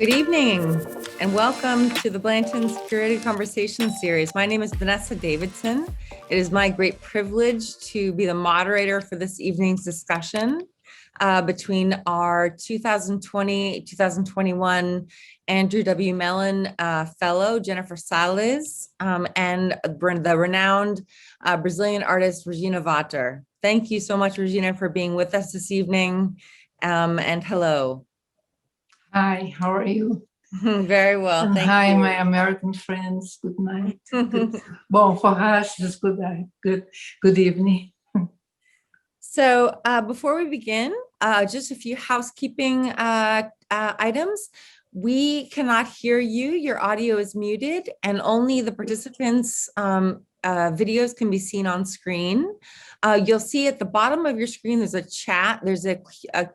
Good evening and welcome to the Blanton's Curated Conversation series. My name is Vanessa Davidson. It is my great privilege to be the moderator for this evening's discussion between our 2020-2021 Andrew W. Mellon Fellow, Jennifer Siles, and the renowned Brazilian artist, Regina Vater. Thank you so much, Regina, for being with us this evening, and hello. Hi, how are you? Very well, and thank hi, you. my American friends. Good night. Well, for us, it's good night. Good evening. So before we begin, just a few housekeeping items. We cannot hear you. Your audio is muted, and only the participants' videos can be seen on screen. You'll see at the bottom of your screen, there's a chat. There's a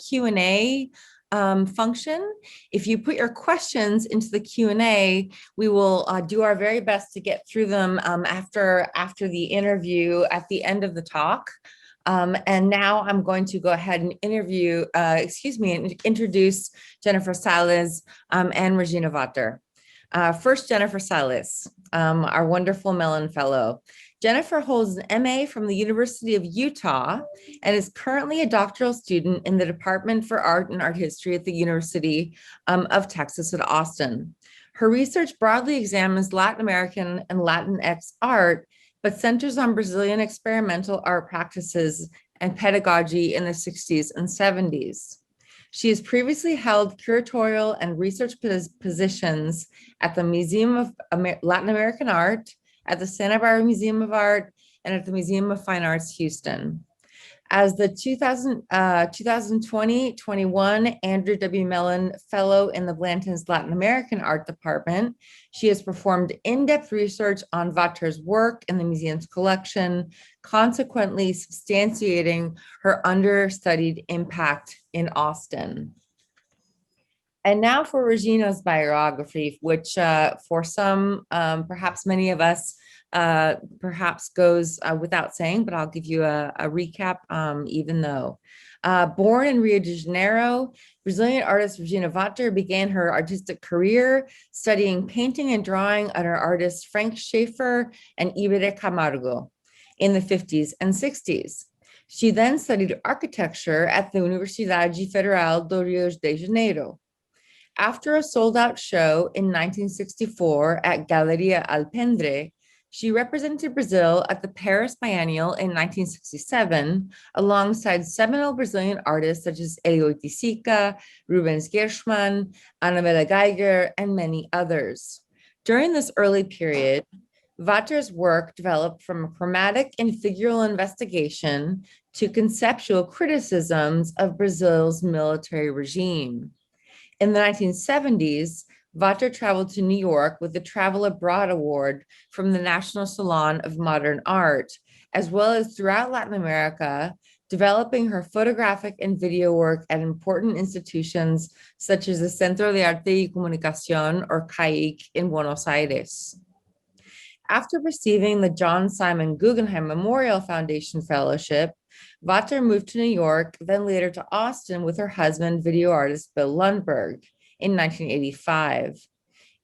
Q&A function. If you put your questions into the Q&A, we will do our very best to get through them after the interview at the end of the talk. And now I'm going to go ahead and introduce Jennifer Siles and Regina Vater. First, Jennifer Siles, our wonderful Mellon Fellow. Jennifer holds an MA from the University of Utah and is currently a doctoral student in the Department for Art and Art History at the University of Texas at Austin. Her research broadly examines Latin American and Latinx art, but centers on Brazilian experimental art practices and pedagogy in the 60s and 70s. She has previously held curatorial and research positions at the Museum of Latin American Art, at the Santa Barbara Museum of Art, and at the Museum of Fine Arts, Houston. As the 2020-21 Andrew W. Mellon Fellow in the Blanton's Latin American Art Department, she has performed in-depth research on Vater's work in the museum's collection, consequently substantiating her understudied impact in Austin. And now for Regina's biography, which for some, perhaps many of us, perhaps goes without saying, but I'll give you a recap even though. Born in Rio de Janeiro, Brazilian artist Regina Vater began her artistic career studying painting and drawing under artists Frank Schaeffer and Iberê Camargo in the 50s and 60s. She then studied architecture at the Universidade Federal do Rio de Janeiro. After a sold-out show in 1964 at Galeria Alpendre, she represented Brazil at the Paris Biennial in 1967, alongside seminal Brazilian artists such as Elio Oiticica, Rubens Gershman, Annabella Geiger, and many others. During this early period, Vater's work developed from a chromatic and figural investigation to conceptual criticisms of Brazil's military regime. In the 1970s, Vater traveled to New York with the Travel Abroad Award from the National Salon of Modern Art, as well as throughout Latin America, developing her photographic and video work at important institutions such as the Centro de Arte y Comunicación, or CAIC, in Buenos Aires. After receiving the John Simon Guggenheim Memorial Foundation Fellowship, Vater moved to New York, then later to Austin with her husband, video artist Bill Lundberg, in 1985.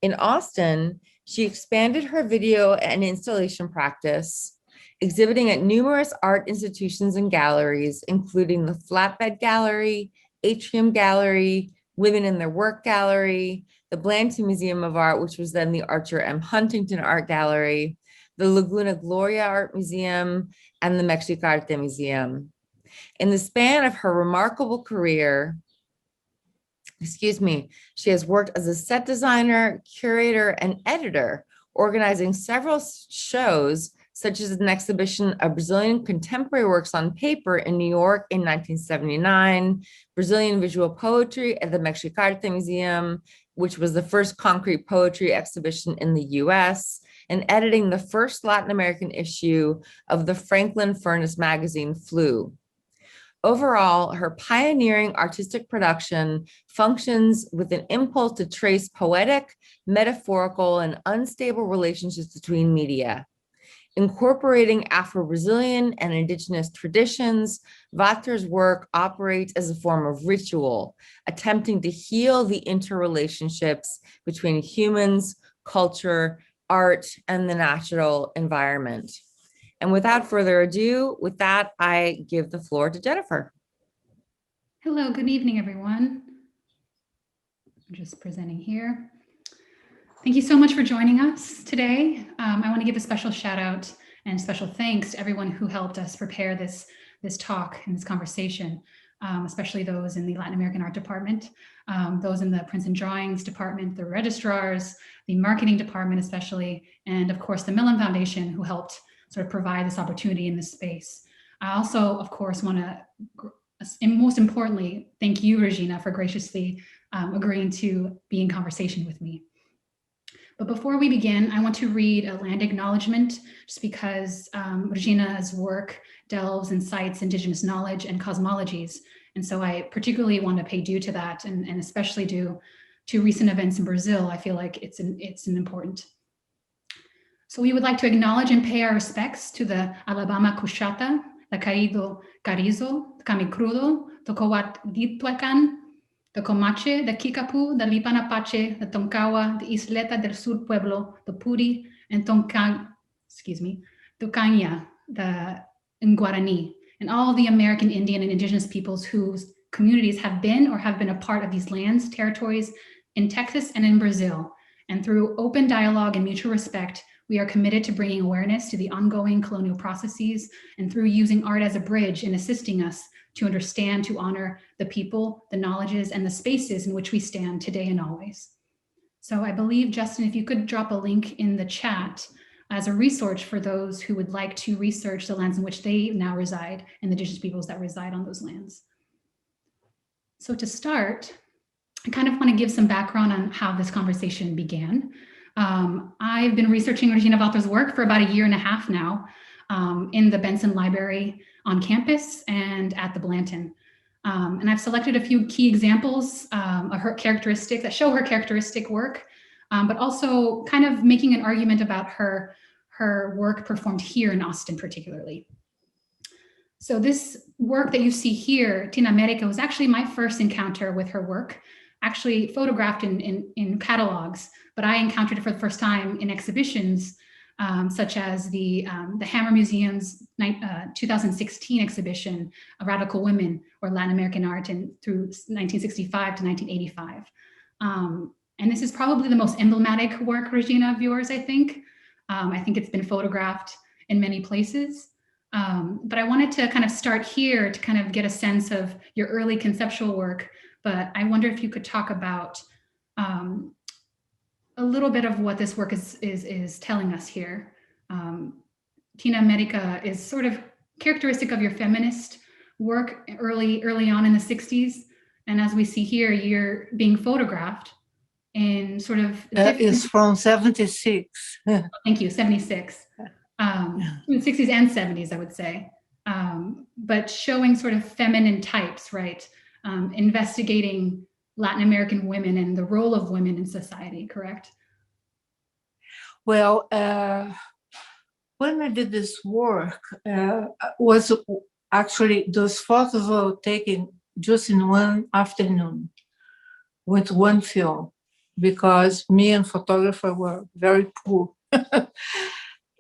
In Austin, she expanded her video and installation practice, exhibiting at numerous art institutions and galleries, including the Flatbed Gallery, Atrium Gallery, Women in Their Work Gallery, the Blanton Museum of Art, which was then the Archer M. Huntington Art Gallery, the Laguna Gloria Art Museum, and the Mexicarte Museum. In the span of her remarkable career, she has worked as a set designer, curator, and editor, organizing several shows, such as an exhibition of Brazilian contemporary works on paper in New York in 1979, Brazilian visual poetry at the Mexicarte Museum, which was the first concrete poetry exhibition in the US, and editing the first Latin American issue of the Franklin Furnace magazine, Flu. Overall, her pioneering artistic production functions with an impulse to trace poetic, metaphorical, and unstable relationships between media. Incorporating Afro-Brazilian and indigenous traditions, Vater's work operates as a form of ritual, attempting to heal the interrelationships between humans, culture, art, and the natural environment. And without further ado, with that, I give the floor to Jennifer. Hello, good evening, everyone. I'm just presenting here. Thank you so much for joining us today. I want to give a special shout out and special thanks to everyone who helped us prepare this talk and this conversation, especially those in the Latin American Art Department, those in the Prints and Drawings Department, the registrars, the marketing department especially, and of course the Mellon Foundation, who helped sort of provide this opportunity in this space. I also, of course, want to, and most importantly, thank you, Regina, for graciously agreeing to be in conversation with me. But before we begin, I want to read a land acknowledgement, just because Regina's work delves and cites indigenous knowledge and cosmologies. And so I particularly want to pay due to that, and especially due to recent events in Brazil. I feel like it's an important. So we would like to acknowledge and pay our respects to the Alabama Cushata, the Caído Carrizo, the Camicrudo, the Cowat Dituacan, the Comache, the Kikapu, the Lipanapache, the Tonkawa, the Isleta del Sur Pueblo, the Puri, and Tocaña, the in Guarani, and all the American Indian and indigenous peoples whose communities have been or have been a part of these lands, territories in Texas and in Brazil. And through open dialogue and mutual respect, we are committed to bringing awareness to the ongoing colonial processes, and through using art as a bridge in assisting us to understand, to honor the people, the knowledges, and the spaces in which we stand today and always. So I believe, Justin, if you could drop a link in the chat as a resource for those who would like to research the lands in which they now reside and the indigenous peoples that reside on those lands. So to start, I kind of want to give some background on how this conversation began. I've been researching Regina Vater's work for about 1.5 years now in the Benson Library on campus and at the Blanton. And I've selected a few key examples of her characteristics that show her characteristic work, but also kind of making an argument about her work performed here in Austin particularly. So this work that you see here, Tina America, was actually my first encounter with her work, actually photographed in catalogs, but I encountered it for the first time in exhibitions, such as the Hammer Museum's 2016 exhibition, Radical Women, or Latin American Art through 1965 to 1985. And this is probably the most emblematic work, Regina, of yours, I think. I think it's been photographed in many places. But I wanted to kind of start here to kind of get a sense of your early conceptual work, but I wonder if you could talk about a little bit of what this work is telling us here. Tina America is sort of characteristic of your feminist work early on in the 60s. And as we see here, you're being photographed in sort of- It's from 76. Thank you, 76. In the 60s and 70s, I would say. But showing sort of feminine types, right? Investigating Latin American women and the role of women in society, correct? Well, when I did this work, was actually those photos were taken just in one afternoon with one film, because me and photographer were very poor.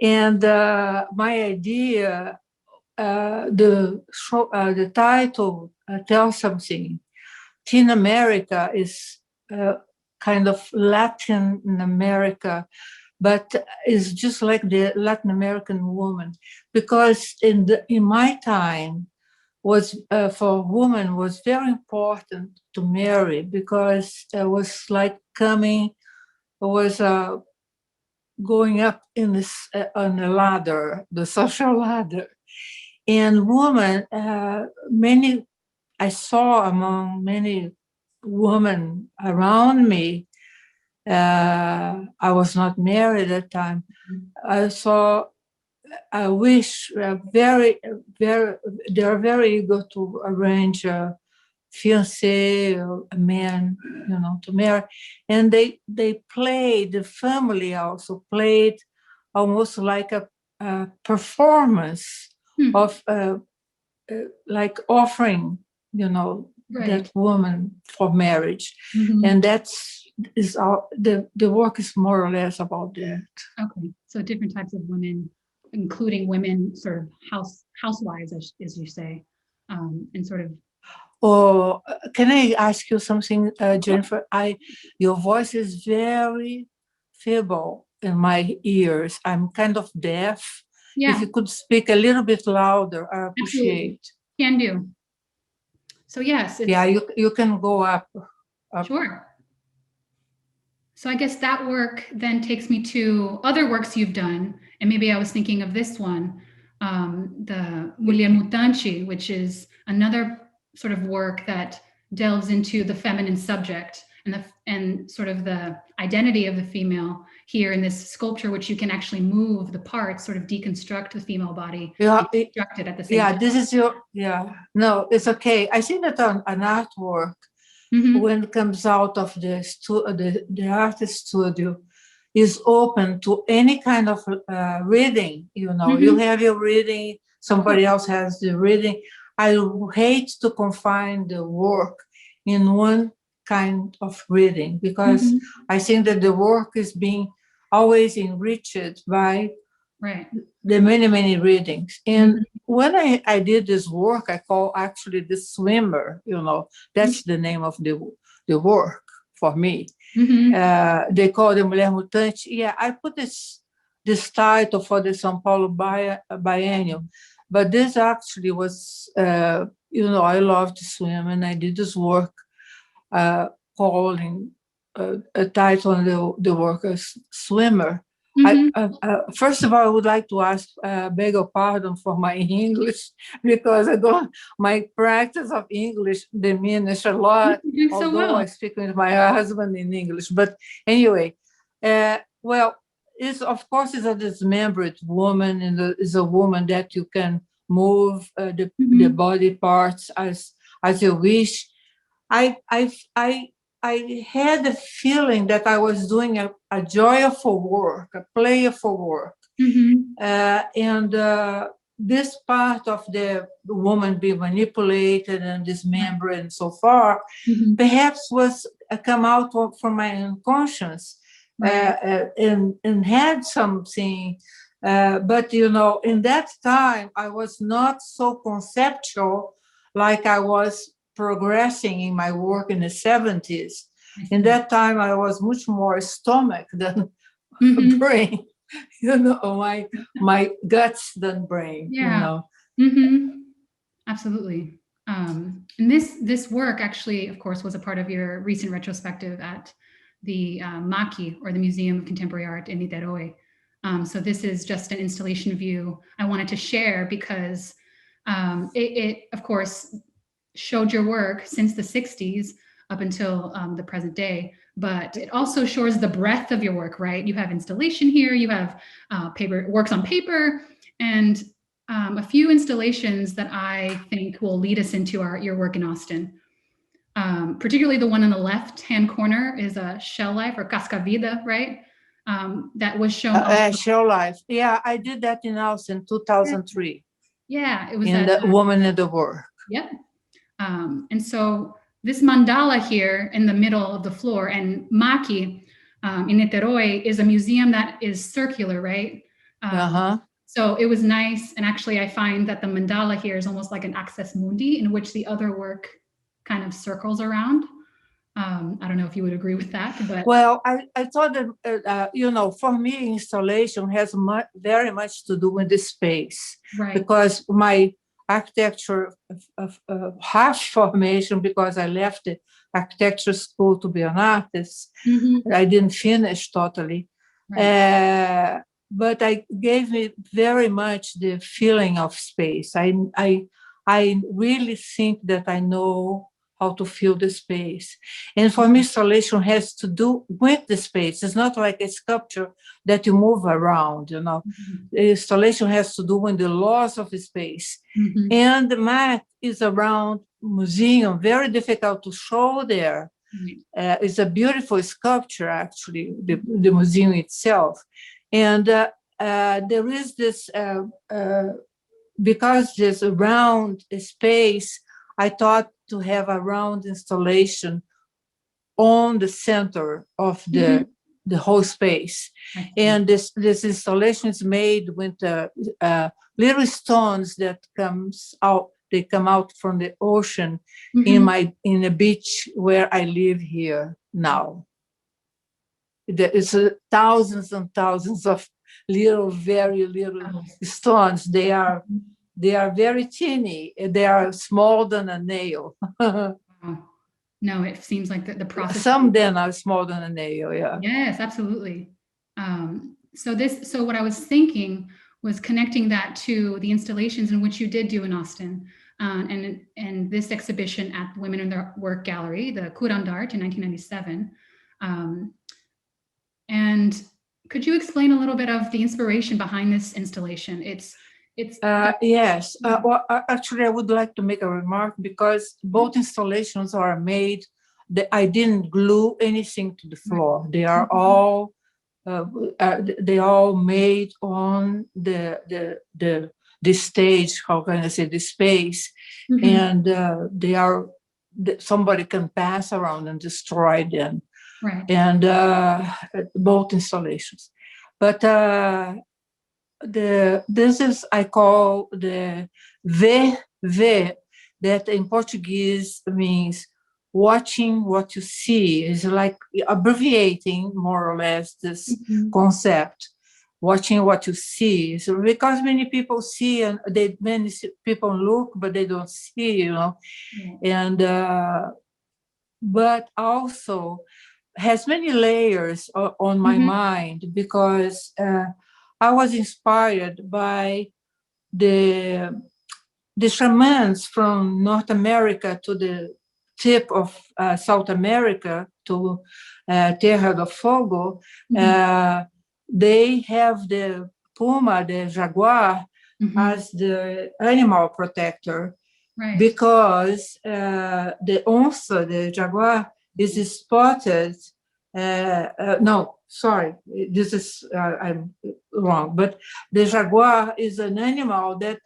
And my idea, the title tells something. Teen America is kind of Latin America, but it's just like the Latin American woman, because in my time was for women was very important to marry, because it was like going up in this on the ladder, the social ladder, and women, I saw among many women around me. I was not married at that time. I wish they are very eager to arrange a fiancé, a man, to marry. And the family also played almost like a performance Hmm. of like offering, Right. that woman for marriage. Mhm. And the work is more or less about that. Okay, so different types of women, including women, sort of housewives, as you say, and sort of. Or can I ask you something, Jennifer? Your voice is very feeble in my ears. I'm kind of deaf. Yeah. If you could speak a little bit louder, I appreciate. Absolutely. Can do. So yes, it's, Yeah, you can go up. Sure. So I guess that work then takes me to other works you've done, and maybe I was thinking of this one, the Mulher Mutante, which is another sort of work that delves into the feminine subject and sort of the identity of the female here in this sculpture, which you can actually move the parts, sort of deconstruct the female body, Yeah, construct it at the same yeah. time. This is No, it's okay. I think that an artwork, Mhm. when it comes out of the artist studio, is open to any kind of reading. You have your reading, somebody else has the reading. I hate to confine the work in one kind of reading, because I think that the work is being always enriched by Right. the many readings. And when I did this work, I call actually the swimmer, that's the name of the work for me. They call the Mulher Mutante. Yeah, I put this title for the São Paulo Biennial, but this actually was, I love to swim, and I did this work calling a title on the work as swimmer. First of all, I would like to beg your pardon for my English, because my practice of English diminished a lot, although I speak with my husband in English. But anyway, well, of course it's a dismembered woman, and is a woman that you can move the body parts as you wish. I had a feeling that I was doing a joyful work, a playful work. And this part of the woman being manipulated and dismembered and so far, perhaps was come out from my unconscious, and had something. But, in that time, I was not so conceptual like I was progressing in my work in the 70s. In that time, I was much more stomach than brain, my guts than brain. Absolutely. And this work actually, of course, was a part of your recent retrospective at the MACI, or the Museum of Contemporary Art in Niterói. So this is just an installation view I wanted to share, because it of course showed your work since the 60s up until the present day, but it also shows the breadth of your work, right? You have installation here, you have works on paper, and a few installations that I think will lead us into your work in Austin. Particularly the one in the left-hand corner is a shell life, or Cascavida, right? That was shown. Shell life. Yeah, I did that in Austin 2003. Yeah, it was in the Woman in the Work. Yep. And so this mandala here in the middle of the floor, and MACI in Niterói is a museum that is circular, right? So it was nice. And actually, I find that the mandala here is almost like an access mundi, in which the other work kind of circles around. I don't know if you would agree with that, but. Well, I thought that, for me, installation has very much to do with the space. Right. Because my architecture of half formation, because I left the architecture school to be an artist. I didn't finish totally. Right. But I gave me very much the feeling of space. I really think that I know how to fill the space. And for me, installation has to do with the space. It's not like a sculpture that you move around, The installation has to do with the laws of the space. And the mat is around museum, very difficult to show there. It's a beautiful sculpture, actually, the museum itself. And there is this, because there's a round space, I thought to have a round installation on the center of the whole space. And this installation is made with little stones that they come out from the ocean in a beach where I live here now. It's thousands and thousands of very little stones. They are very teeny. They are smaller than a nail. No, it seems like the process. Some then are smaller than a nail. Yeah. Yes, absolutely. So what I was thinking was connecting that to the installations in which you did do in Austin, and this exhibition at Women in Their Work Gallery, the Curated in 1997. And could you explain a little bit of the inspiration behind this installation? Yes. Well, actually, I would like to make a remark because both installations are made. I didn't glue anything to the floor. They are all made on the stage. How can I say, the space? And somebody can pass around and destroy them. Right. And both installations, but this is, I call the ver, that in Portuguese means watching what you see. Is like abbreviating more or less this concept, watching what you see. So because many people see and many people look, but they don't see, and but also has many layers on my mind, because I was inspired by the shamans from North America to the tip of South America, to Terra do Fogo. They have the puma, the jaguar, as the animal protector, because the onça, the jaguar, is spotted. No, sorry, this is I'm wrong. But the jaguar is an animal that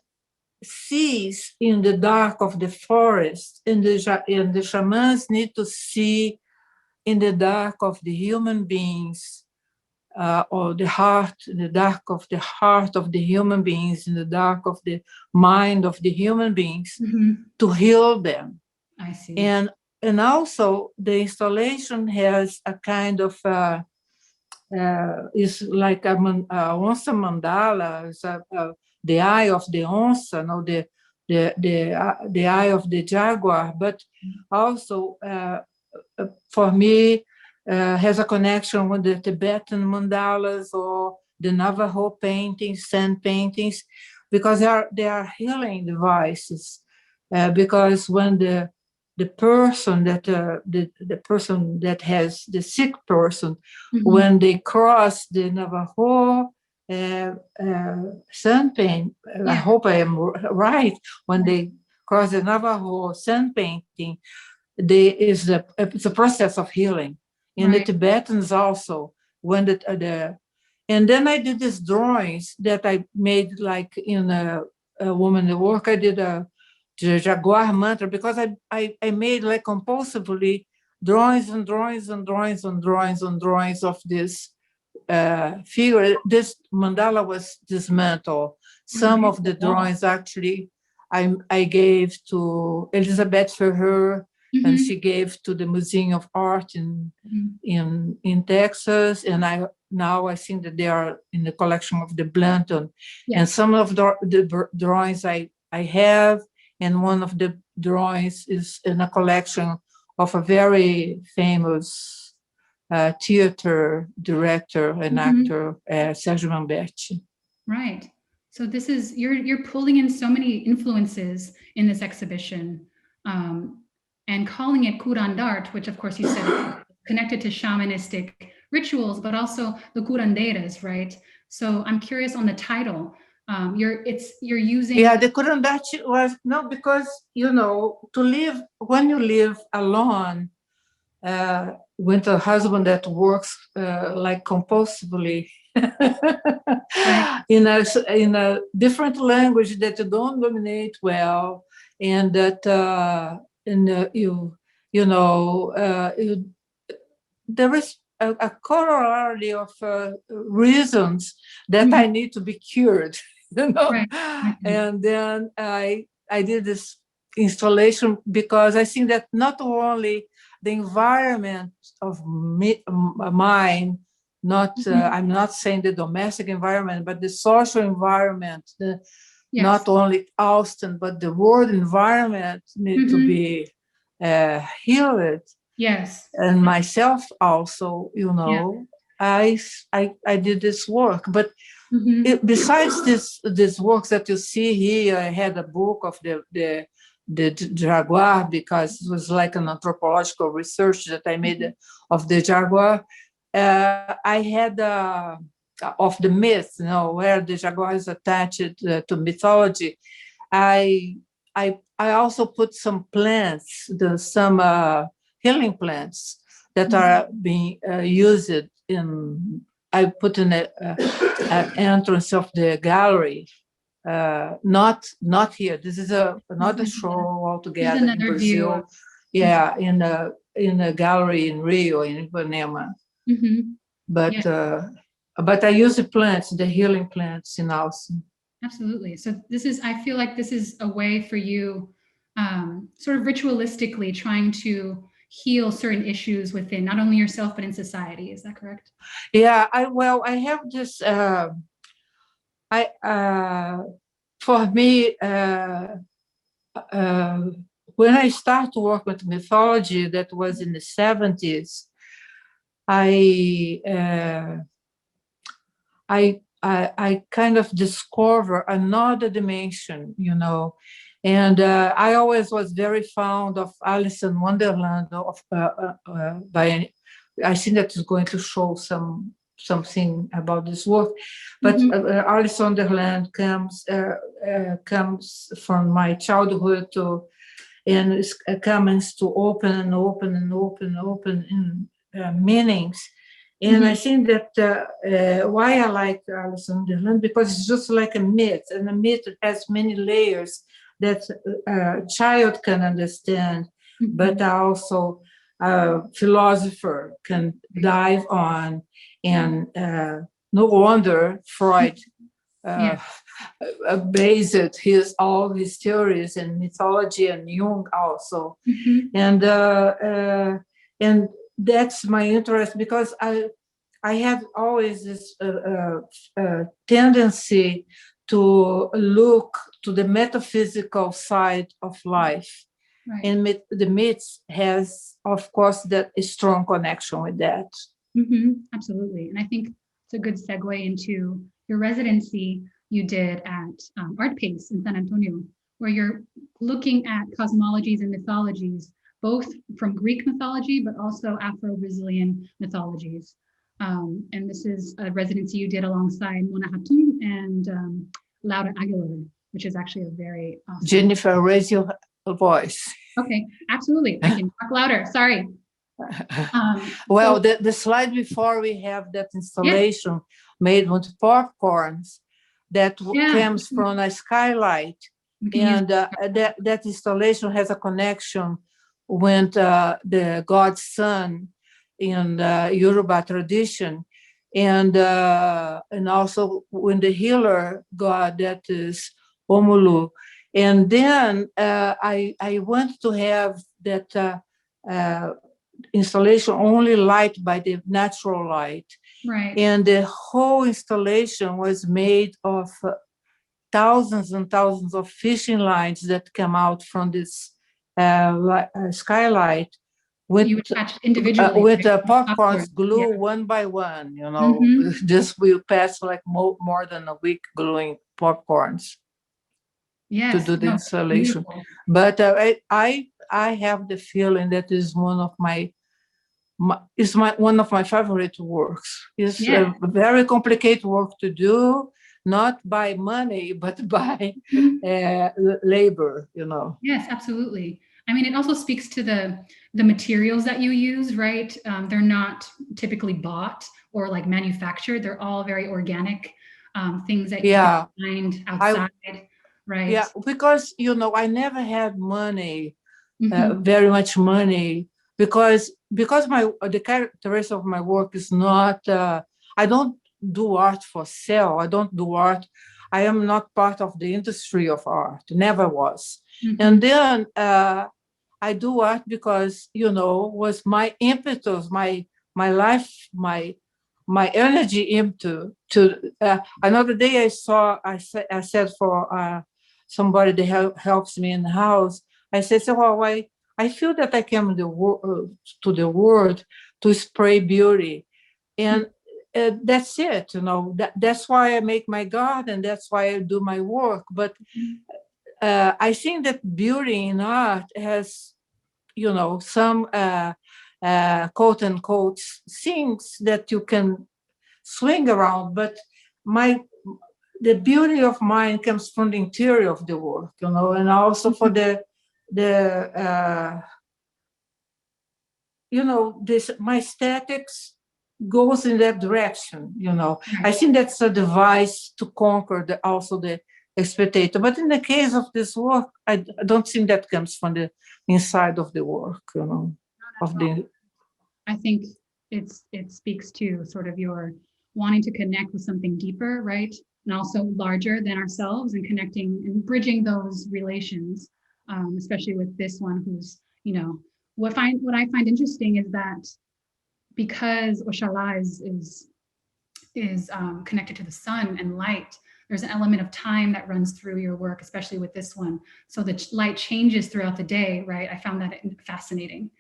sees in the dark of the forest, and the shamans need to see in the dark of the human beings, or the heart, in the dark of the heart of the human beings, in the dark of the mind of the human beings, to heal them. I see. And also the installation has a kind of is like a onça mandala, the eye of the onça, no, the eye of the jaguar, but also for me has a connection with the Tibetan mandalas or the Navajo paintings, sand paintings, because they are healing devices. Because when the person that the person that has the sick person, when they cross the Navajo sand paint, I hope I am right. When they cross the Navajo sand painting, it's a process of healing. In the Tibetans also, when and then I did these drawings that I made, like in a Woman in the Work. I did the jaguar mantra, because I made like compulsively drawings and drawings and drawings and drawings and drawings of this figure. This mandala was dismantled. Some of the drawings actually I gave to Elizabeth Ferrer, and she gave to the Museum of Art in Texas, and now I think that they are in the collection of the Blanton. And some of the drawings I have, and one of the drawings is in a collection of a very famous theater director and actor, Sergio Mamberti. Right. So this is, you're pulling in so many influences in this exhibition, and calling it curandart, which of course you said connected to shamanistic rituals, but also the curanderas, right? So I'm curious on the title. You're using. Yeah, the curandart was, no, because, when you live alone, with a husband that works like compulsively, Right. in a different language that you don't dominate well, and that there is a corollary of reasons that I need to be cured, Right. And then I did this installation because I think that not only the environment of mine, I'm not saying the domestic environment, but the social environment, not only Austin, but the world environment need to be healed. Yes. And myself also, I did this work. But besides this works that you see here, I had a book of the jaguar, because it was like an anthropological research that I made of the jaguar. I had of the myth, where the jaguar is attached to mythology. I also put some plants, some healing plants that are being used in. I put in an entrance of the gallery. Not here. This is another show altogether in Brazil. In a gallery in Rio, in Ipanema. But I use the plants, the healing plants in Austin. Absolutely. So I feel like this is a way for you, sort of ritualistically trying to heal certain issues within not only yourself, but in society. Is that correct? Yeah, I have this, for me, when I started to work with mythology, that was in the 70s, I kind of discover another dimension, and I always was very fond of Alice in Wonderland. I think that is going to show something about this work, but Alice in Wonderland comes from my childhood and it comes to open and open and open and open in meanings. And I think that why I like Alice in Wonderland, because it's just like a myth, and a myth has many layers that a child can understand, but also a philosopher can dive on. And no wonder Freud based all his theories in mythology, and Jung also. And that's my interest, because I had always this tendency to look to the metaphysical side of life. Right. And the myths has, of course, that a strong connection with that. Absolutely. And I think it's a good segue into your residency you did at Art Pace in San Antonio, where you're looking at cosmologies and mythologies, both from Greek mythology, but also Afro-Brazilian mythologies. And this is a residency you did alongside Mona Hatun and Laura Aguilar, which is actually a very awesome. Jennifer, raise your voice. Okay, absolutely. I can talk louder. Sorry. Well, the slide before, we have that installation made with popcorns that comes from a skylight. And that installation has a connection with the God's Son in the Yoruba tradition, and also when the healer God, that is Omulu. And then I want to have that installation only light by the natural light. Right. And the whole installation was made of thousands and thousands of fishing lines that come out from this skylight. You attached individually with popcorns glue one by one, Just we pass like more than a week gluing popcorns to do the installation. Beautiful. But I have the feeling that is one of my favorite works. It's a very complicated work to do, not by money, but by labor, Yes, absolutely. I mean, it also speaks to the materials that you use, right? They're not typically bought or like manufactured. They're all very organic things that you Yeah. can find outside, right? Yeah, because I never had money, Mhm. very much money, because the characteristic of my work is not. I don't do art for sale. I don't do art. I am not part of the industry of art. Never was. Mhm. And then I do art because was my impetus, my life, my energy into to. Another day I said for somebody that helps me in the house. I said, so I feel that I came to the world to spray beauty, and that's it. That's why I make my garden. That's why I do my work. But I think that beauty in art has, some quote unquote things that you can swing around. But the beauty of mine comes from the interior of the work, and also for the this my aesthetics goes in that direction. I think that's a device to conquer also the spectator. But in the case of this work, I don't think that comes from the inside of the work, of the. I think it speaks to sort of your wanting to connect with something deeper, right? And also larger than ourselves, and connecting and bridging those relations, especially with this one who's, what I find interesting is that because Oshala is connected to the sun and light, there's an element of time that runs through your work, especially with this one. So the light changes throughout the day, right? I found that fascinating.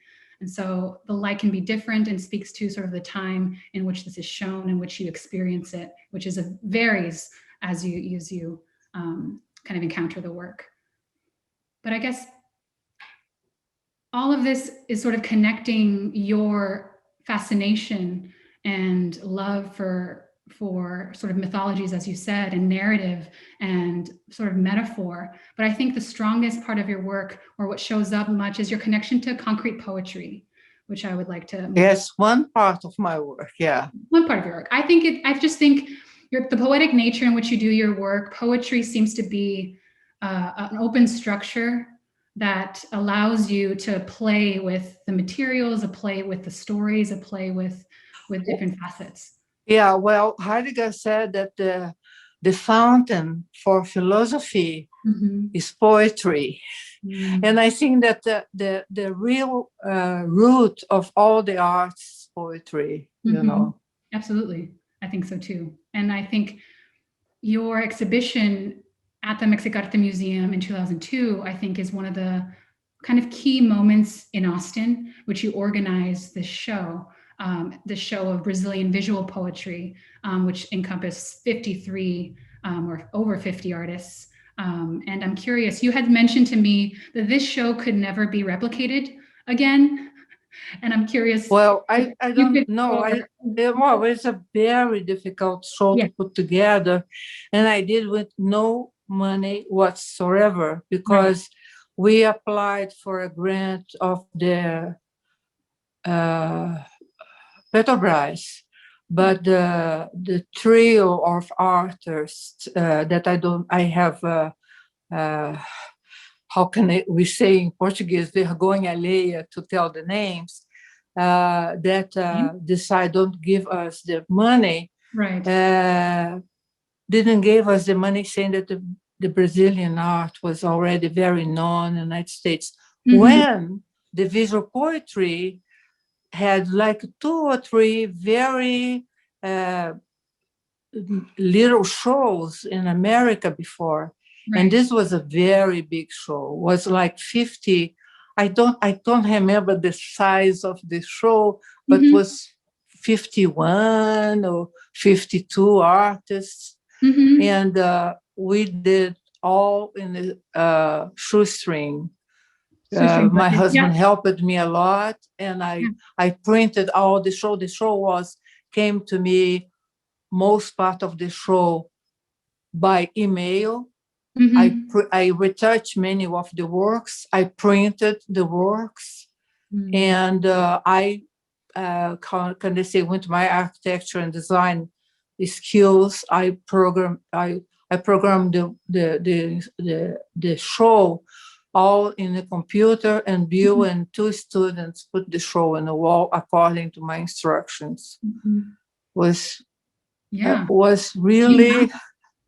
And so the light can be different and speaks to sort of the time in which this is shown, in which you experience it, which varies as you kind of encounter the work. But I guess all of this is sort of connecting your fascination and love for sort of mythologies, as you said, and narrative and sort of metaphor. But I think the strongest part of your work, or what shows up much, is your connection to concrete poetry, which I would like to. Yes, one part of my work. Yeah. One part of your work. I just think the poetic nature in which you do your work, poetry seems to be an open structure that allows you to play with the materials, a play with the stories, a play with different facets. Yeah, well, Heidegger said that the fountain for philosophy is poetry. And I think that the real root of all the arts is poetry, Absolutely. I think so too. And I think your exhibition at the Mexicarte Museum in 2002, I think, is one of the kind of key moments in Austin, which you organized this show of Brazilian visual poetry, which encompassed 53 or over 50 artists. And I'm curious, you had mentioned to me that this show could never be replicated again. And I'm curious. Well, I don't know. Well, it's a very difficult show to put together. And I did with no money whatsoever, because we applied for a grant of the Petrobras. But the trio of artists that I have, how can we say in Portuguese, vergonha alheia to tell the names, that decide don't give us the money, didn't give us the money, saying that the Brazilian art was already very known in the United States. When the visual poetry had like 2 or 3 very little shows in America before. And this was a very big show. It was like 50. I don't remember the size of the show, but it was 51 or 52 artists. And we did all in the shoestring. My husband helped me a lot, and I printed all the show. The show came to me most part of the show by email, I retouched many of the works. I printed the works, and I can I say with my architecture and design skills, I programmed the show all in the computer, and Bill and two students put the show on the wall according to my instructions. Was really.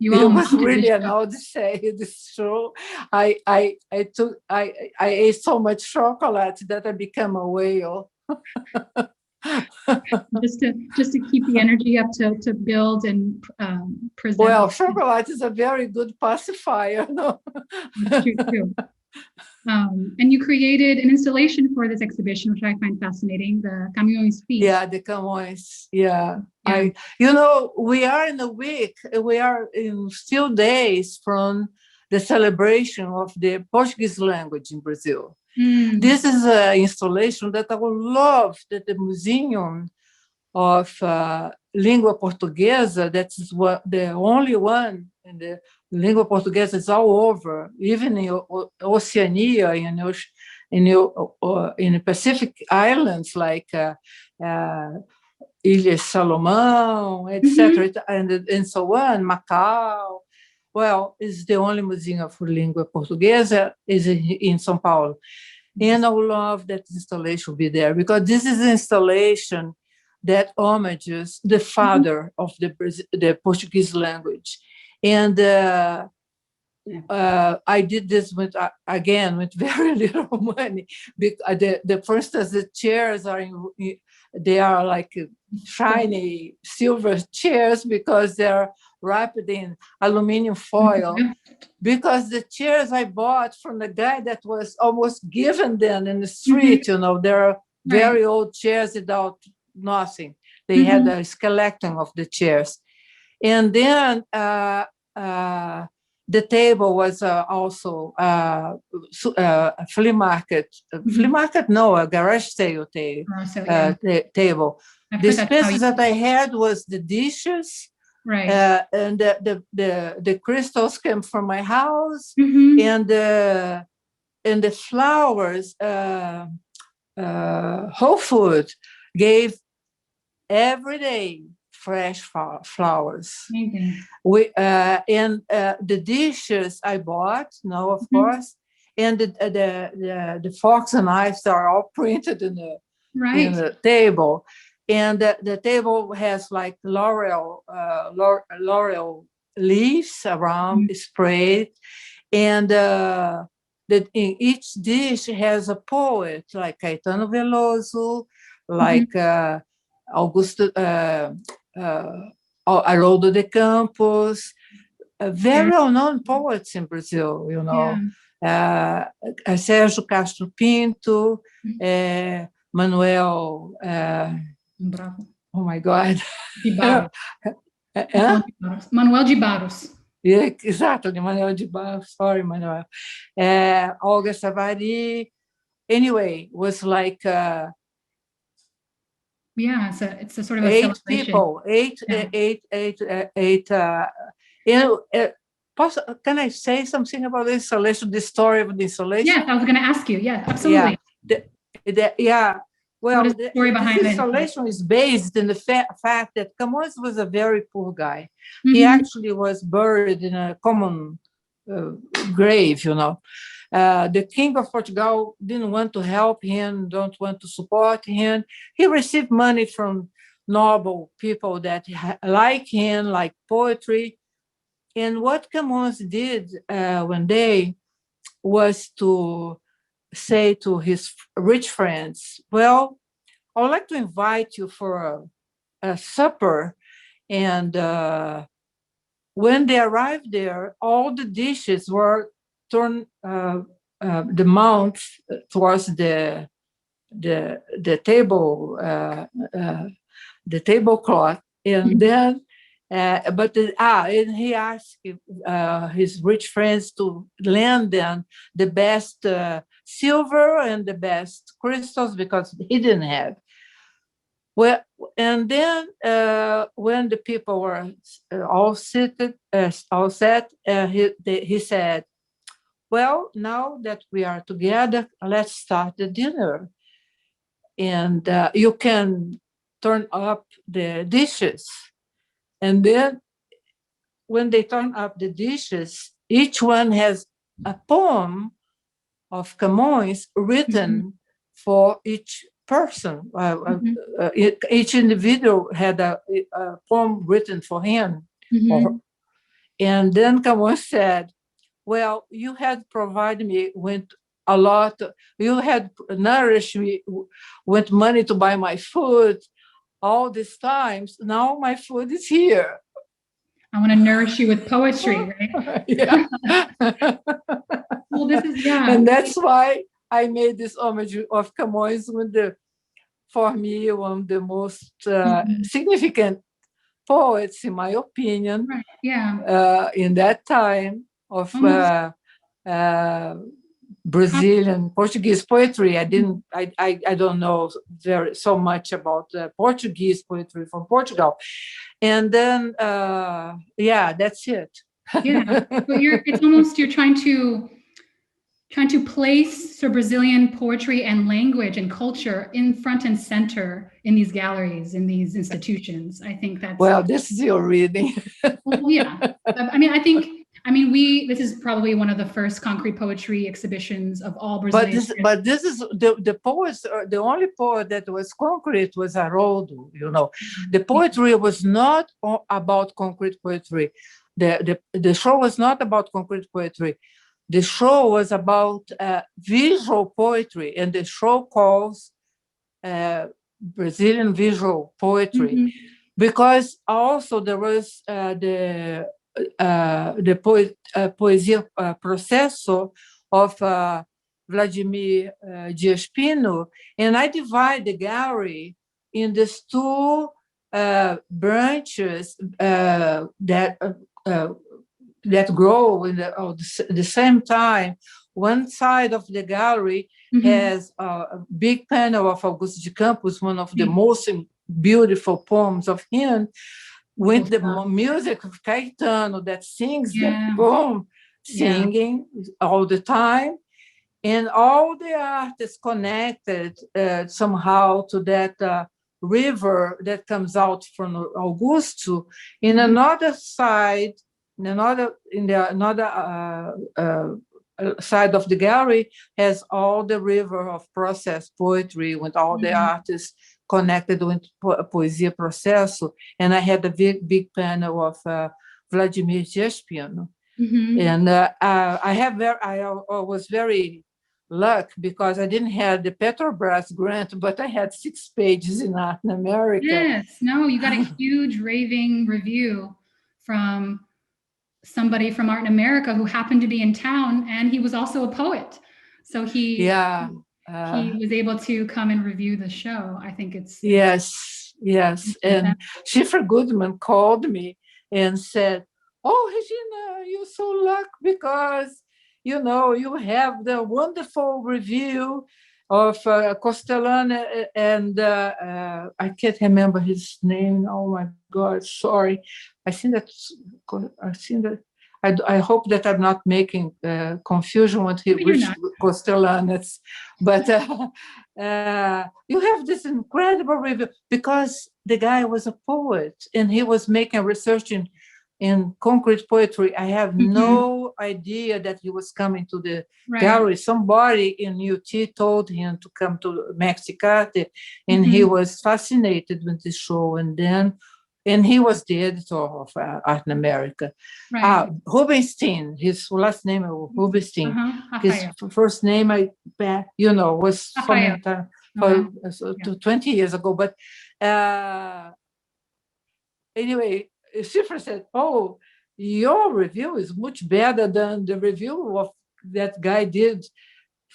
It was really an odyssey. This show, I ate so much chocolate that I became a whale. just to keep the energy up to build and present. Well, chocolate is a very good pacifier. No? That's true too. And you created an installation for this exhibition, which I find fascinating, the Camões Feast. Yeah, the Camões. Yeah. We are in a week, we are in few days from the celebration of the Portuguese language in Brazil. This is an installation that I would love that the Museum of Língua Portuguesa, that is the only one in the Língua Portuguesa is all over, even in Oceania, in the Pacific Islands like Ilhas Salomão, etc., and so on, Macau. Well, it's the only museum for Língua Portuguesa is in São Paulo. And I would love that installation be there, because this is an installation that homages the father of the Portuguese language. And I did this with very little money. For instance, the chairs they are like shiny silver chairs because they're wrapped in aluminum foil. Because the chairs I bought from the guy that was almost given them in the street, they're very old chairs without nothing. They had a skeleton of the chairs. And then the table was also a flea market. Flea market, no, a garage sale table. The spaces that I had was the dishes, and the crystals came from my house, and the flowers. Whole Food gave every day fresh flowers. And the dishes I bought, of course, and the forks and knives are all printed in the table. And the table has like laurel leaves around sprayed, and in each dish has a poet like Caetano Veloso, like Augusto. Haroldo de Campos, very well-known poets in Brazil, Sérgio Castro Pinto, Manuel, oh my God. Manuel de Barros. Yeah, exactly, Manuel de Barros, sorry, Manuel. Olga Savary. Anyway, was like... it's a sort of a eight celebration. People, eight. Can I say something about the installation, the story of the installation? Yes, I was going to ask you. Yeah, absolutely. Well, what is the story behind this installation is based in the fact that Camões was a very poor guy. He actually was buried in a common grave, The King of Portugal didn't want to help him, don't want to support him. He received money from noble people that like him, like poetry. And what Camões did one day was to say to his rich friends, well, I would like to invite you for a supper. And when they arrived there, all the dishes were turned the mount towards the table, the tablecloth, and then and he asked his rich friends to lend them the best silver and the best crystals because he didn't have. Well, and then when the people were all seated, all set, he said, "Well, now that we are together, let's start the dinner, and you can turn up the dishes." And then when they turn up the dishes, each one has a poem of Camões written for each person. Each individual had a poem written for him. And then Camões said, "Well, you had provided me with a lot. You had nourished me with money to buy my food all these times. Now my food is here." I want to nourish you with poetry, right? Yeah. Well, this is, yeah. And that's why I made this homage of Camões for me, one of the most significant poets, in my opinion, Right. in that time of Brazilian Portuguese poetry. I don't know so much about Portuguese poetry from Portugal. And then, that's it. Yeah, but it's almost, you're trying to place Brazilian poetry and language and culture in front and center in these galleries, in these institutions. I think that's, well, this is your reading. well, yeah. This is probably one of the first concrete poetry exhibitions of all Brazilian. But this is the poets. The only poet that was concrete was Haroldo. The poetry was not about concrete poetry. The show was not about concrete poetry. The show was about visual poetry, and the show calls Brazilian visual poetry, because also there was the Poesia Processo of Vladimir Dias Pino, and I divide the gallery in these two branches that grow in the same time. One side of the gallery has a big panel of Augusto de Campos, one of the most beautiful poems of him, with the music of Caetano that sings that poem, singing all the time. And all the art is connected somehow to that river that comes out from Augusto. In another side, another side of the gallery has all the river of process poetry with all the artists connected with Poesia Processo. And I had a big panel of Vladimir Dias Pino. And I was very lucky because I didn't have the Petrobras grant, but I had 6 pages in Art in America. Yes, no, you got a huge raving review from somebody from Art in America who happened to be in town, and he was also a poet. So he was able to come and review the show. I think it's... Yes. And Schiffer Goodman called me and said, "Oh, Regina, you're so lucky because, you have the wonderful review of Castellano and I can't remember his name. Oh my God, sorry. I hope that I'm not making confusion with Castellanos, but you have this incredible review because the guy was a poet and he was making research in concrete poetry. I have no idea that he was coming to the gallery. Somebody in UT told him to come to Mexicate, and he was fascinated with the show. And he was the editor of Art in America. Rubinstein, his last name was Rubinstein. His first name, was for 20 years ago. But anyway, Schiffer said, "Oh, your review is much better than the review of that guy did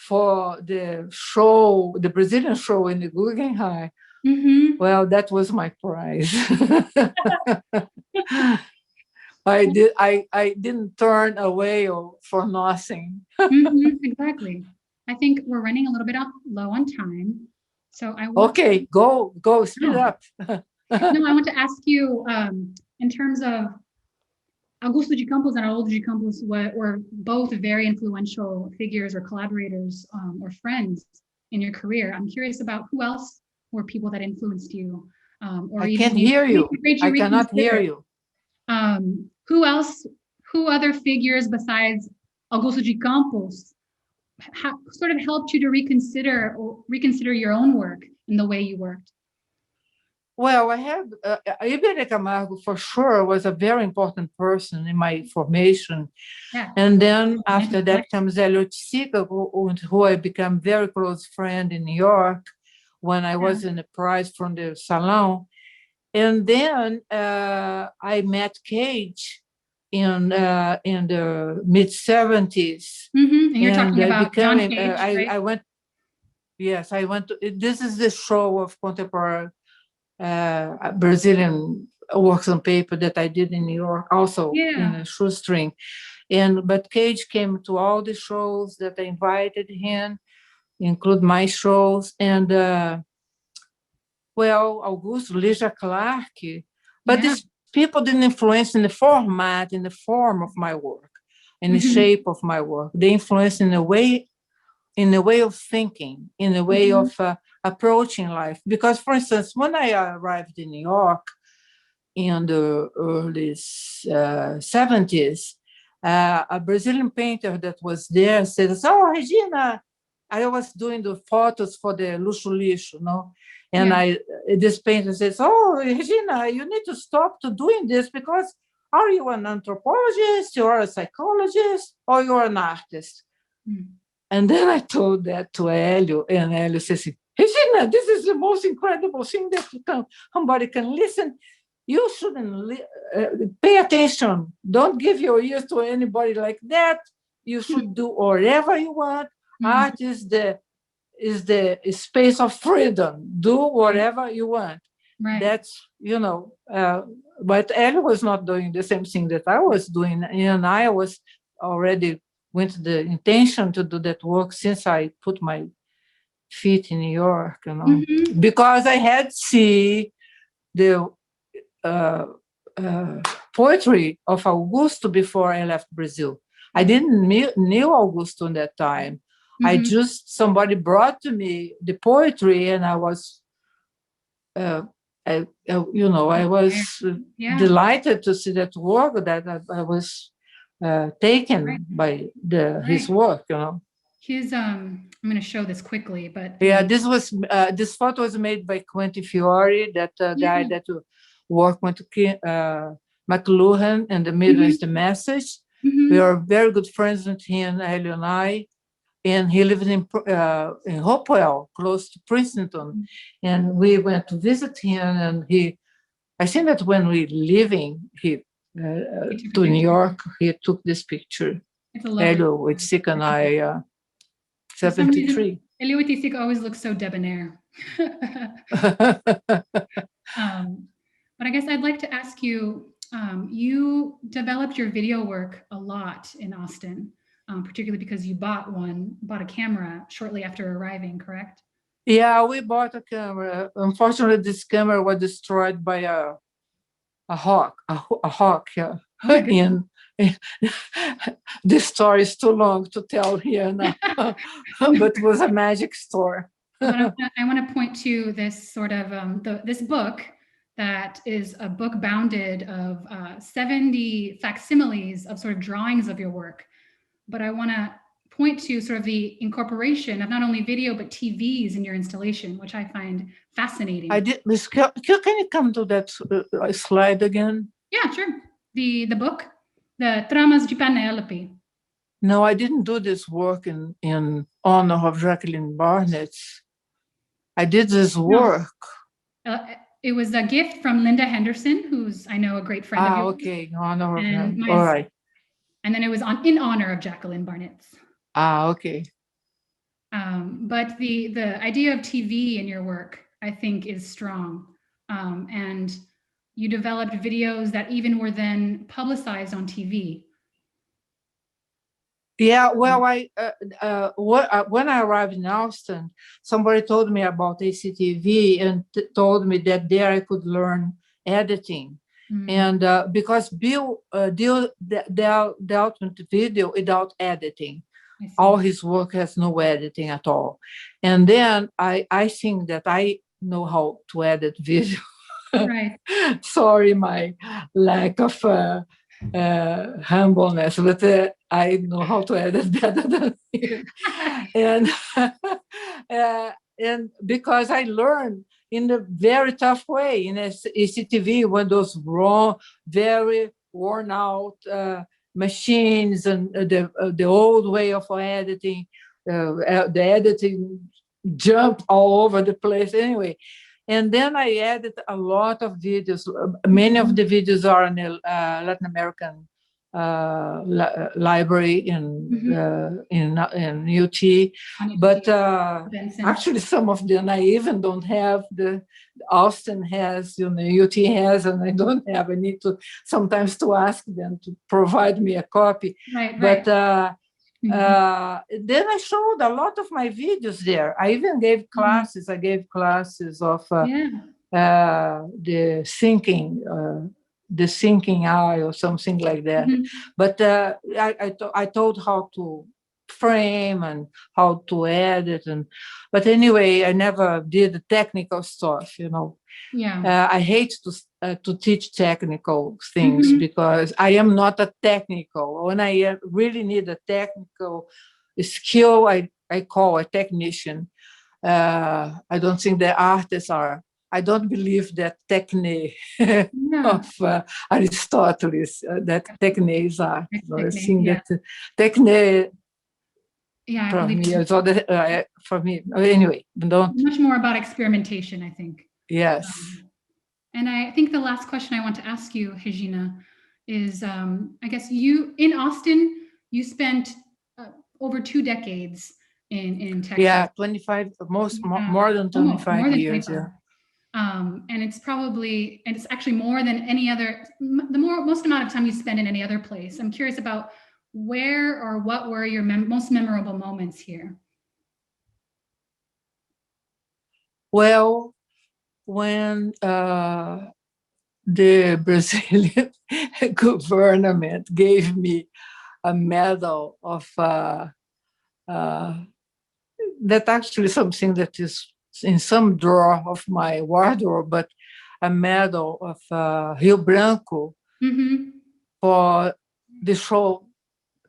for the show, the Brazilian show in the Guggenheim." Well, that was my prize. I didn't turn away for nothing. Exactly. I think we're running a little bit low on time. So I want, Okay, go, speed No. up. no, I want to ask you, in terms of Augusto de Campos and Haroldo de Campos were both very influential figures or collaborators or friends in your career. I'm curious about who else were people that influenced you, or I even can't hear you. made you I cannot hear reconsider. you. Who other figures besides Augusto de Campos sort of helped you to reconsider your own work and the way you worked? Well, I have Iberê Camargo for sure was a very important person in my formation. Yeah. And then after that comes Hélio Sica, who I became very close friend in New York when I was in the prize from the Salon. And then I met Cage in the mid 70s. And you're talking about John Cage, right? I went. Yes, I went to. This is the show of contemporary Brazilian works on paper that I did in New York, also in a shoestring. But Cage came to all the shows that I invited him, include my shows, and Augusto, Leisure Clark, but these people didn't influence in the format, in the form of my work, in the shape of my work. They influenced in a way of thinking, in a way of approaching life. Because, for instance, when I arrived in New York in the early 70s, a Brazilian painter that was there said, "Oh, Regina," I was doing the photos for the Luxo Lixo, and this painter says, "Oh, Regina, you need to stop to doing this because are you an anthropologist, you are a psychologist, or you are an artist?" And then I told that to Hélio, and Hélio says, "Regina, this is the most incredible thing that somebody can listen. You shouldn't pay attention. Don't give your ears to anybody like that. You should do whatever you want. Art is the space of freedom. Do whatever you want." Right. That's, but Hélio was not doing the same thing that I was doing. And I was already with the intention to do that work since I put my feet in New York, because I had seen the poetry of Augusto before I left Brazil. I didn't knew Augusto at that time. Somebody brought to me the poetry, and I was, I was delighted to see that work, that I was taken by his work, His I'm going to show this quickly, but this photo was made by Quentin Fiori, that guy that worked with McLuhan, and the middle is the message. We are very good friends with him, Hélio and I, and he lived in Hopewell, close to Princeton, and we went to visit him, and I think that when we leaving to New York, he took this picture. Hélio with Sica and I, 73. Hélio with Sica always looks so debonair. But I guess I'd like to ask you, you developed your video work a lot in Austin, particularly because you bought a camera shortly after arriving, correct? Yeah, we bought a camera. Unfortunately, this camera was destroyed by a hawk. Yeah. This story is too long to tell here now, but it was a magic store. I want to point to this sort of this book that is a book bounded of 70 facsimiles of sort of drawings of your work. But I want to point to sort of the incorporation of not only video but TVs in your installation, which I find fascinating. Can you come to that slide again? Yeah, sure. The book, the Tramas de Penélope. No, I didn't do this work in honor of Jacqueline Barnett. I did this work. It was a gift from Linda Henderson, who's, I know, a great friend of yours. Okay, honor of her. All right. And then it was in honor of Jacqueline Barnett's. Okay. But the idea of TV in your work, I think, is strong. And you developed videos that even were then publicized on TV. Yeah, well, when I arrived in Austin, somebody told me about ACTV and told me that there I could learn editing. And because Bill dealt with video without editing, all his work has no editing at all. And then I think that I know how to edit video. Right. Sorry, my lack of humbleness, but I know how to edit better than him. And and because I learned in a very tough way in ACTV, when those raw, very worn out machines and the old way of editing, the editing jump all over the place. Anyway, and then I added a lot of videos. Many of the videos are in the Latin American library in UT, but actually some of them I even don't have. The Austin has, UT has, and I don't have. I need to sometimes to ask them to provide me a copy. Right. But then I showed a lot of my videos there. I even gave classes. I gave classes of the sinking eye or something like that. But I told how to frame and how to edit, but anyway, I never did the technical stuff. I hate to teach technical things because I am not a technical. When I really need a technical skill, I call a technician. I don't think the artists are. I don't believe that technique of Aristotle that technique is art. I think that technique. For me, anyway, much more about experimentation, I think. Yes. And I think the last question I want to ask you, Regina, is I guess you in Austin, you spent over 2 decades in Texas. Yeah, 25, more than 25 years. Yeah. And it's actually more than any other, most amount of time you spend in any other place. I'm curious about where or what were your most memorable moments here? Well, when the Brazilian government gave me a medal of that actually something that is in some drawer of my wardrobe, but a medal of Rio Branco for the show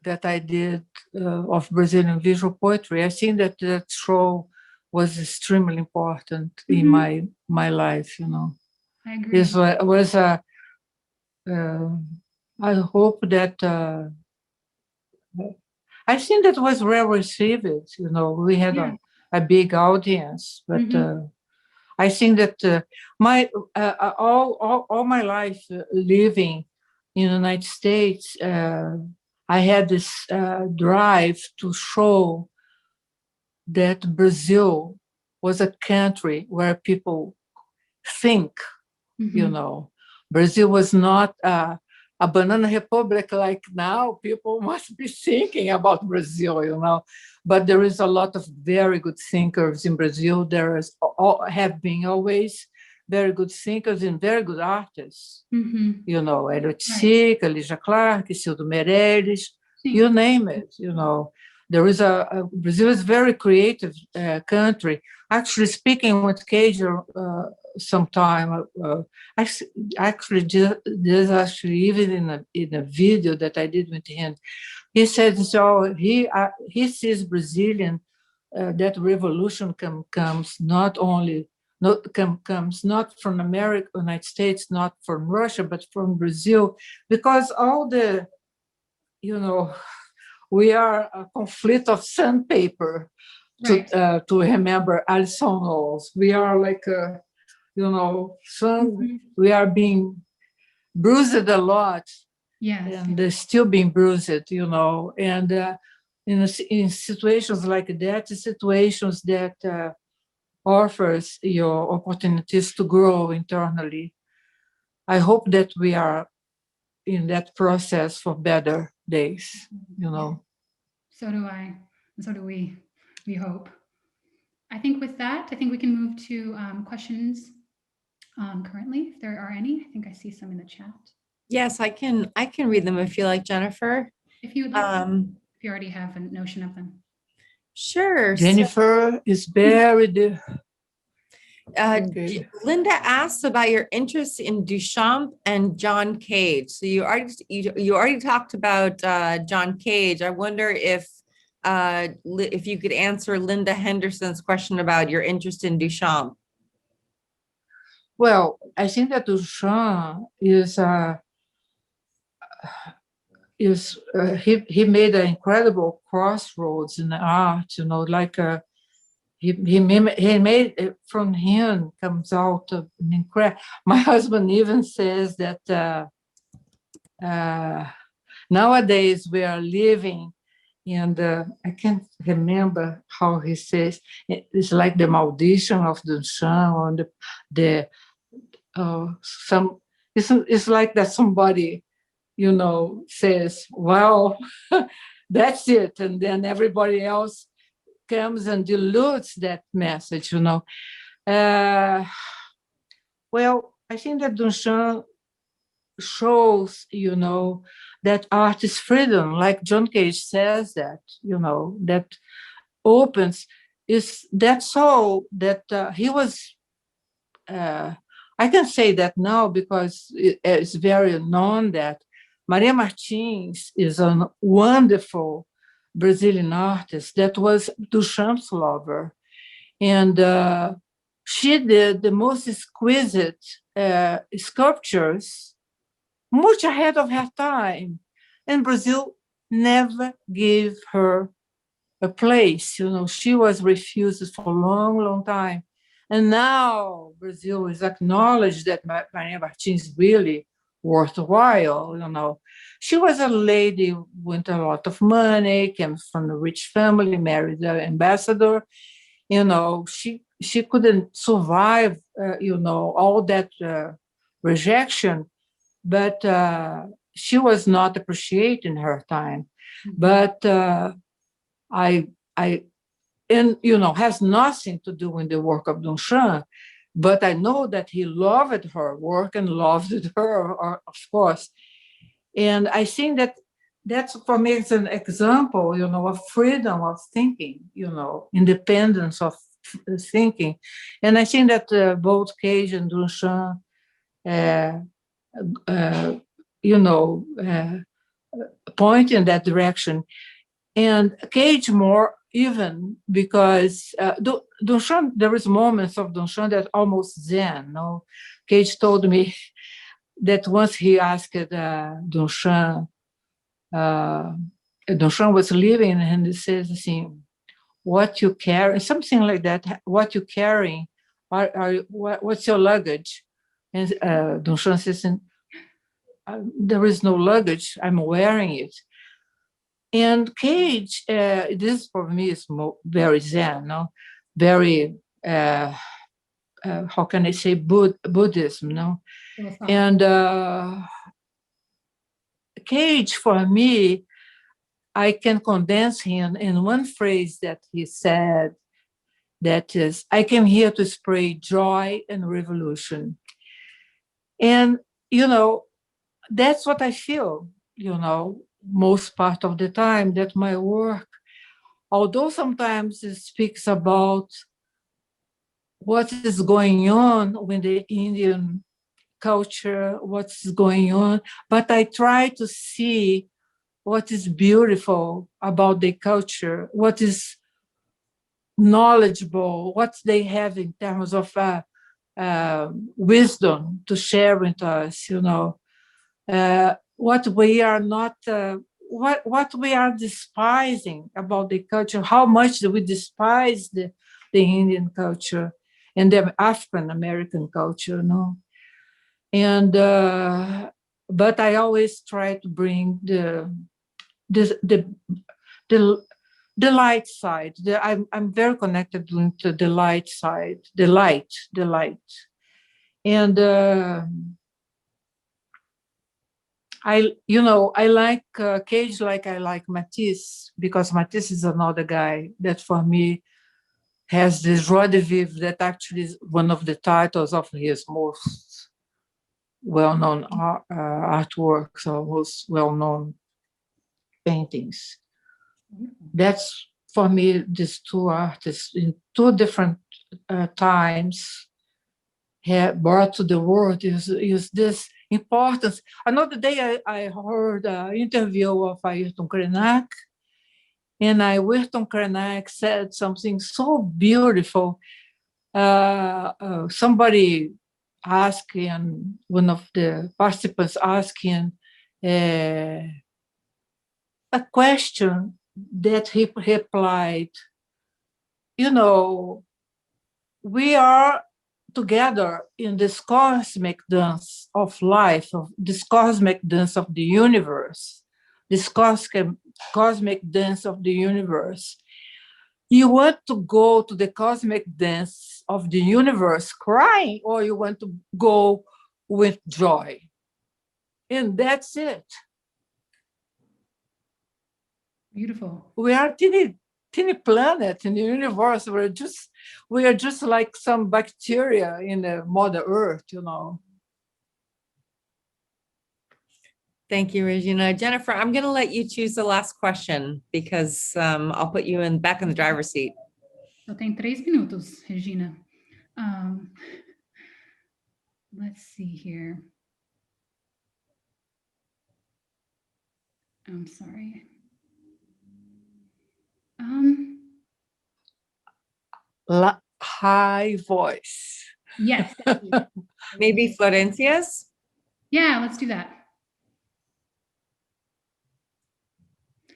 that I did of Brazilian visual poetry. I think that show was extremely important in my life. I agree. This was I hope that I think that was well received. We had a big audience, but I think that my all my life living in the United States, I had this drive to show that Brazil was a country where people think. Brazil was not a banana republic like now. People must be thinking about Brazil, but there is a lot of very good thinkers in Brazil. Have been always very good thinkers and very good artists. Edward Sica, Lígia Clark, Cildo Meirelles, you name it. There is Brazil is a very creative country. Actually, speaking with Cager sometime, even in a video that I did with him, he said so. He sees Brazilian that revolution comes not from America, United States, not from Russia, but from Brazil, because all the we are a conflict of sandpaper. To remember Alison Knowles, we are like we are being bruised a lot, and still being bruised, and in situations like that, situations that offers your opportunities to grow internally. I hope that we are in that process for better days, So do I, and so do we hope. I think with that, I think we can move to questions currently, if there are any. I think I see some in the chat. Yes, I can read them if you like, Jennifer. If you would like, if you already have a notion of them. Sure. Jennifer is buried. Linda asks about your interest in Duchamp and John Cage. So you already talked about John Cage. I wonder if you could answer Linda Henderson's question about your interest in Duchamp. Well, I think that Duchamp he made an incredible crossroads in the art. Like he made from him comes out an incredible. My husband even says that nowadays we are living in I can't remember how he says it's like the maldition of Duchamp or it's like that somebody says, well, that's it, and then everybody else comes and dilutes that message. Well, I think that Duchamp shows, that art is freedom, like John Cage says that, that opens, that's all that he was, I can say that now because it's very known that Maria Martins is a wonderful Brazilian artist that was Duchamp's lover. And she did the most exquisite sculptures much ahead of her time. And Brazil never gave her a place. She was refused for a long, long time. And now Brazil is acknowledged that Maria Martins is really worthwhile. She was a lady with a lot of money, came from a rich family, married an ambassador. She couldn't survive, all that rejection, but she was not appreciated in her time. But has nothing to do with the work of Duchamp, but I know that he loved her work and loved her, of course. And I think that's for me, it's an example, of freedom of thinking, independence of thinking. And I think that both Cage and Duchamp, point in that direction. And Cage more even because Duchamp, there is moments of Duchamp that almost Zen. No, Cage told me that once he asked Duchamp, Duchamp was leaving, and he says, "What you carry?" Something like that. What you carrying? What's your luggage? And Duchamp says, "There is no luggage. I'm wearing it." And Cage, this for me is very Zen, no? Very, how can I say, Buddhism, no? And Cage, for me, I can condense him in one phrase that he said, that is, I came here to spread joy and revolution. And, that's what I feel, most part of the time, that my work, although sometimes it speaks about what is going on with the Indian culture, what's going on, but I try to see what is beautiful about the culture, what is knowledgeable, what they have in terms of wisdom to share with us, what we are not, what we are despising about the culture, how much do we despise the Indian culture and the African American culture, And but I always try to bring the light side. I'm very connected to the light side, the light, I like Cage like I like Matisse, because Matisse is another guy that for me has this joie de vivre that actually is one of the titles of his most well-known artworks or most well-known paintings. That's for me, these two artists in two different times have brought to the world is this importance. Another day I heard an interview of Ayrton Krenak, and Ayrton Krenak said something so beautiful. Somebody asking, one of the participants asking a question that he replied, we are together in this cosmic dance of life, of this cosmic dance of the universe, this cosmic dance of the universe. You want to go to the cosmic dance of the universe crying, or you want to go with joy? And that's it. Beautiful. We are teeny planet in the universe. We are just like some bacteria in the Mother Earth, Thank you, Regina. Jennifer, I'm going to let you choose the last question because I'll put you back in the driver's seat. Eu tenho 3 minutos, Regina. Let's see here. I'm sorry. High voice. Yes. Maybe Florencia's? Yeah, let's do that.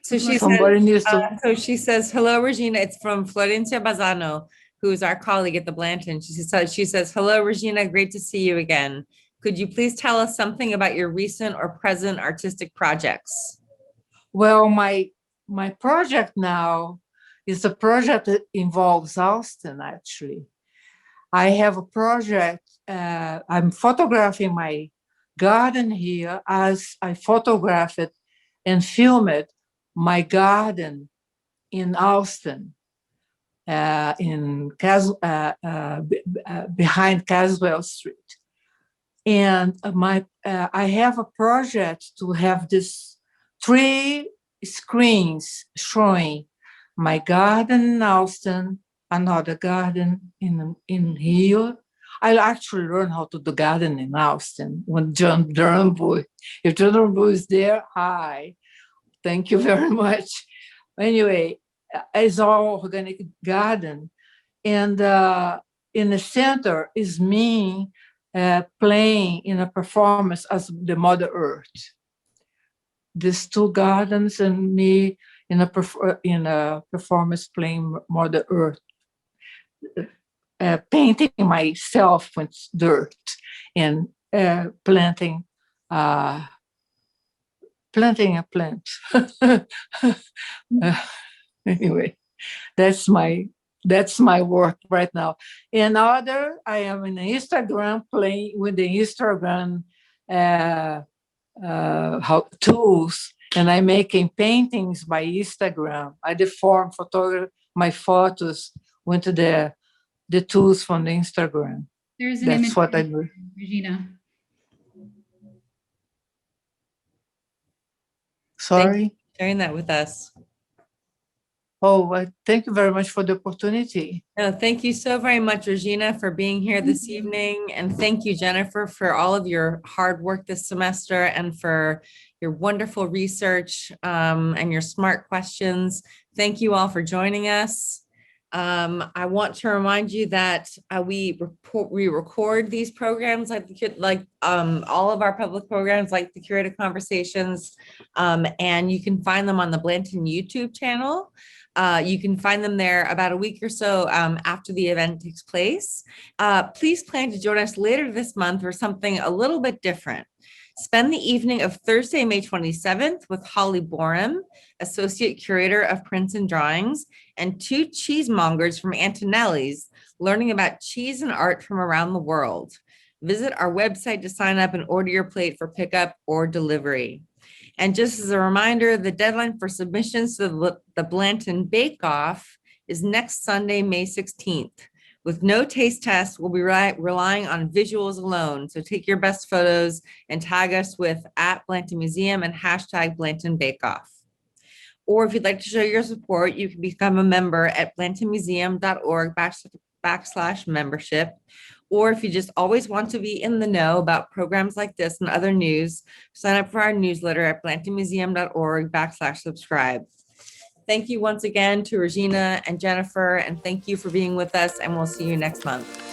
So she says, hello, Regina. It's from Florencia Bazzano, who's our colleague at the Blanton. She says, hello, Regina. Great to see you again. Could you please tell us something about your recent or present artistic projects? Well, my project now is a project that involves Austin, actually. I have a project, I'm photographing my garden here as I photograph it and film it, my garden in Austin, behind Caswell Street. And I have a project to have this 3 screens showing my garden in Austin, another garden in here. I actually learned how to do garden in Austin when John Durnbull, if John Durnbull is there, hi, thank you very much. Anyway, it's all organic garden. And in the center is me playing in a performance as the Mother Earth. These 2 gardens and me in a performance playing Mother Earth, painting myself with dirt and planting a plant. Anyway, that's my work right now. And I am in Instagram playing with the Instagram tools, and I'm making paintings by Instagram. I deform my photos into the tools from the Instagram. There's an That's image what I do. Regina. Sorry? Thank you for sharing that with us. Oh, thank you very much for the opportunity. No, thank you so very much, Regina, for being here this evening. And thank you, Jennifer, for all of your hard work this semester and for your wonderful research and your smart questions. Thank you all for joining us. I want to remind you that we record these programs like all of our public programs, like the Curated Conversations, and you can find them on the Blanton YouTube channel. You can find them there about a week or so after the event takes place. Please plan to join us later this month for something a little bit different. Spend the evening of Thursday, May 27th with Holly Borum, Associate Curator of Prints and Drawings, and 2 cheesemongers from Antonelli's, learning about cheese and art from around the world. Visit our website to sign up and order your plate for pickup or delivery. And just as a reminder, the deadline for submissions to the Blanton Bake Off is next Sunday, May 16th. With no taste test, we'll be relying on visuals alone. So take your best photos and tag us with @Blanton Museum and #Blanton Bake Off. Or if you'd like to show your support, you can become a member at blantonmuseum.org/membership. Or if you just always want to be in the know about programs like this and other news, sign up for our newsletter at blantonmuseum.org/subscribe. Thank you once again to Regina and Jennifer, and thank you for being with us, and we'll see you next month.